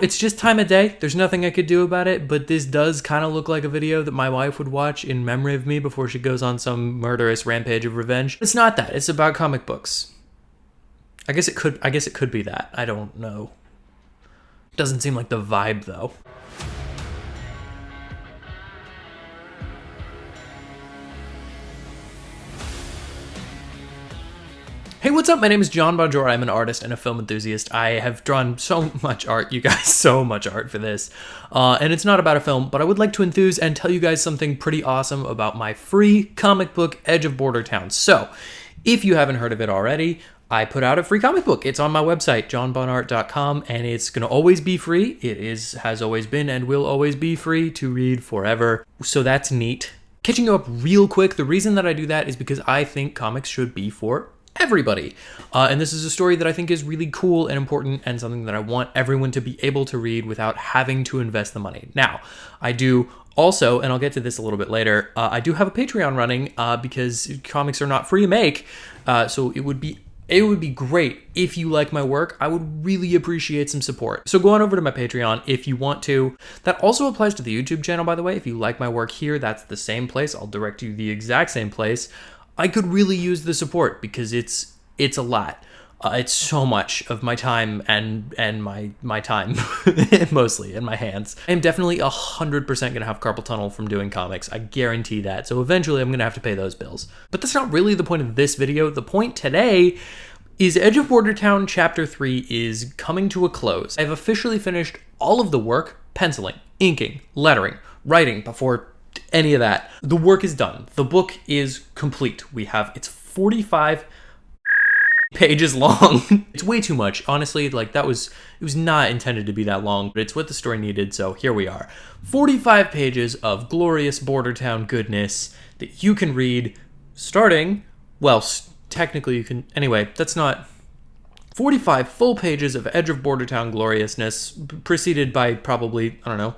It's just time of day. There's nothing I could do about it, but this does kind of look like a video that my wife would watch in memory of me before she goes on some murderous rampage of revenge. It's not that. It's about comic books. I guess it could be that. I don't know. Doesn't seem like the vibe though. Hey, what's up? My name is John Bonjour. I'm an artist and a film enthusiast. I have drawn so much art, you guys, so much art for this. And it's not about a film, but I would like to enthuse and tell you guys something pretty awesome about my free comic book, Edge of Bordertown. So, if you haven't heard of it already, I put out a free comic book. It's on my website, johnbonart.com, and it's going to always be free. It has always been and will always be free to read forever. So that's neat. Catching you up real quick, the reason that I do that is because I think comics should be for everybody. And this is a story that I think is really cool and important and something that I want everyone to be able to read without having to invest the money. Now, I do also, and I'll get to this a little bit later, I do have a Patreon running because comics are not free to make. So it would be great if you like my work. I would really appreciate some support. So go on over to my Patreon if you want to. That also applies to the YouTube channel, by the way. If you like my work here, that's the same place. I'll direct you the exact same place. I could really use the support because it's a lot. It's so much of my time and my time, mostly, in my hands. I'm definitely 100% going to have carpal tunnel from doing comics. I guarantee that. So eventually I'm going to have to pay those bills. But that's not really the point of this video. The point today is Edge of Bordertown Chapter 3 is coming to a close. I've officially finished all of the work, penciling, inking, lettering, writing before any of that. The work is done. The book is complete. It's 45 pages long. It's way too much. Honestly, it was not intended to be that long, but it's what the story needed, so here we are. 45 pages of glorious Bordertown goodness that you can read starting, well, technically you can, anyway, that's not 45 full pages of Edge of Bordertown gloriousness, preceded by probably, I don't know,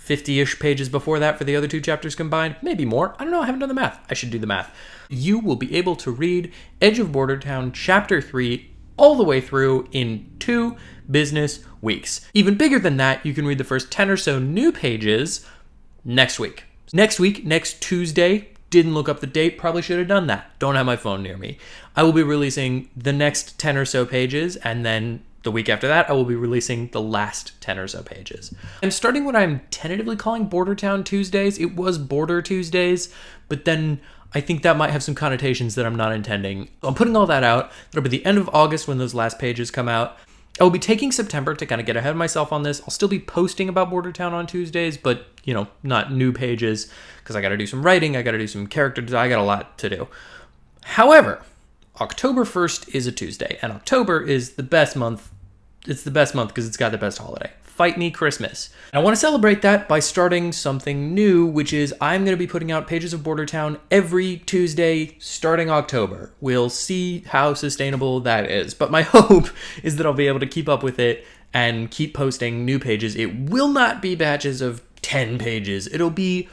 50-ish pages before that for the other two chapters combined, maybe more. I don't know, I haven't done the math. I should do the math. You will be able to read Edge of Bordertown Chapter 3 all the way through in 2 business weeks. Even bigger than that, you can read the first 10 or so new pages next week. Next Tuesday, didn't look up the date, probably should have done that. Don't have my phone near me. I will be releasing the next 10 or so pages, and then the week after that, I will be releasing the last 10 or so pages. I'm starting what I'm tentatively calling Bordertown Tuesdays. It was Border Tuesdays, but then I think that might have some connotations that I'm not intending. I'm putting all that out. It'll be the end of August when those last pages come out. I will be taking September to kind of get ahead of myself on this. I'll still be posting about Bordertown on Tuesdays, but, not new pages, because I got to do some writing, I got to do some character design, I got a lot to do. However, October 1st is a Tuesday, and October is the best month. It's the best month because it's got the best holiday. Fight me Christmas. And I want to celebrate that by starting something new, which is I'm going to be putting out pages of Bordertown every Tuesday starting October. We'll see how sustainable that is. But my hope is that I'll be able to keep up with it and keep posting new pages. It will not be batches of 10 pages. It'll be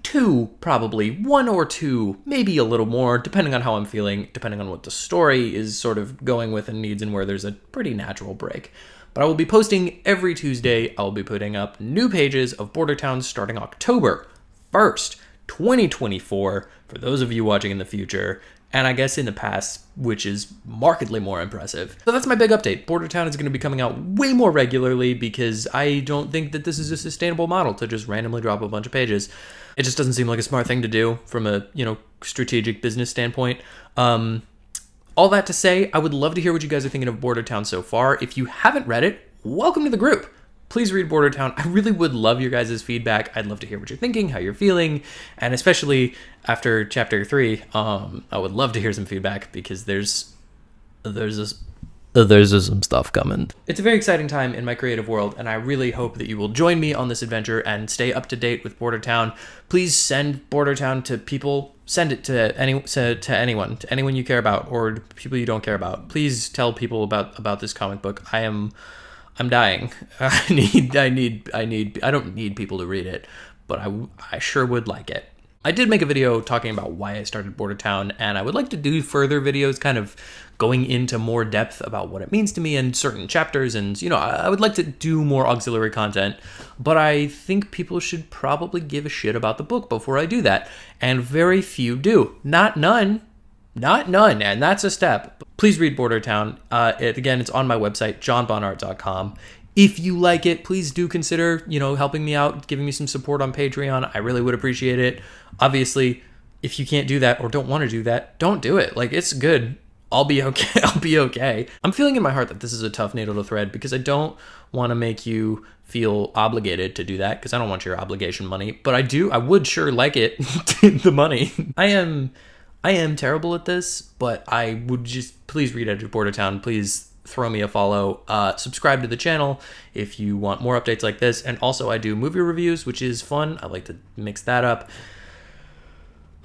2, probably 1 or 2, maybe a little more, depending on how I'm feeling, depending on what the story is sort of going with and needs and where there's a pretty natural break. But I will be posting every Tuesday. I'll be putting up new pages of Bordertown starting October 1st, 2024, for those of you watching in the future, and I guess in the past, which is markedly more impressive. So that's my big update. Bordertown is going to be coming out way more regularly because I don't think that this is a sustainable model to just randomly drop a bunch of pages. It just doesn't seem like a smart thing to do from a, strategic business standpoint. All that to say, I would love to hear what you guys are thinking of Bordertown so far. If you haven't read it, welcome to the group. Please read Bordertown. I really would love your guys' feedback. I'd love to hear what you're thinking, how you're feeling, and especially after Chapter 3, I would love to hear some feedback because there's some stuff coming. It's a very exciting time in my creative world, and I really hope that you will join me on this adventure and stay up to date with Bordertown. Please send Bordertown to people. Send it to anyone you care about, or people you don't care about. Please tell people about this comic book. I'm dying. I don't need people to read it, but I sure would like it. I did make a video talking about why I started Bordertown, and I would like to do further videos kind of going into more depth about what it means to me in certain chapters, and, you know, I would like to do more auxiliary content, but I think people should probably give a shit about the book before I do that, and very few do. Not none, and that's a step. Please read Bordertown. Again, it's on my website, johnbonart.com. If you like it, please do consider, you know, helping me out, giving me some support on Patreon. I really would appreciate it. Obviously, if you can't do that or don't want to do that, don't do it. Like, it's good. I'll be okay. I'll be okay. I'm feeling in my heart that this is a tough needle to thread because I don't want to make you feel obligated to do that because I don't want your obligation money. But I would sure like it, the money. I am terrible at this, but I would just, please read Edge of Bordertown. Please throw me a follow. Subscribe to the channel if you want more updates like this. And also I do movie reviews, which is fun. I like to mix that up.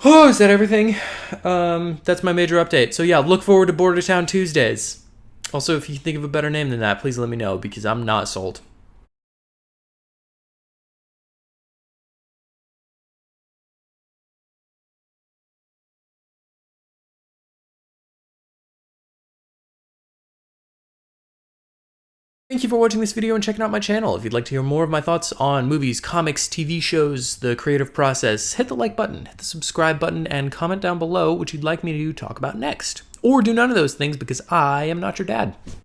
Oh, is that everything? That's my major update. So yeah, look forward to Bordertown Tuesdays. Also, if you think of a better name than that, please let me know because I'm not sold. Thank you for watching this video and checking out my channel. If you'd like to hear more of my thoughts on movies, comics, TV shows, the creative process, hit the like button, hit the subscribe button, and comment down below what you'd like me to talk about next. Or do none of those things because I am not your dad.